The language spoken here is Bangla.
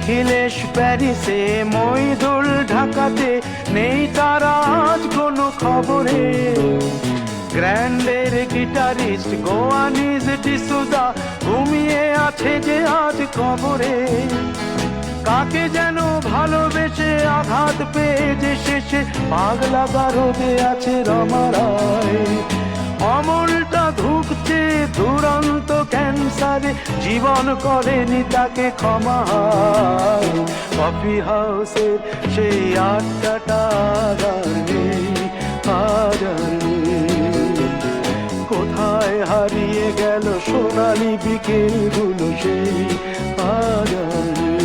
অখিলেশ প্যারিসে, মইদুল ঢাকাতে, নেই তারা আজ কোনো খবরে। গ্র্যান্ডের গিটারিস্ট গোয়ানিজ ডিসুজা ঘুমিয়ে আছে যে আজ কবরে। কাকে যেন ভালোবেসে আঘাত পেয়ে যে শেষে পাগলা গারদে আছে রমা রায়। অমলটা ধুকছে দুরন্ত ক্যান্সারে, জীবন করেনি তাকে ক্ষমা। কফি হাউসের সেই আড্ডাটা আর নেই, আজ আর নেই। কোথায় হারিয়ে গেল সোনালি বিকেলগুলো সেই, আজ আর নেই।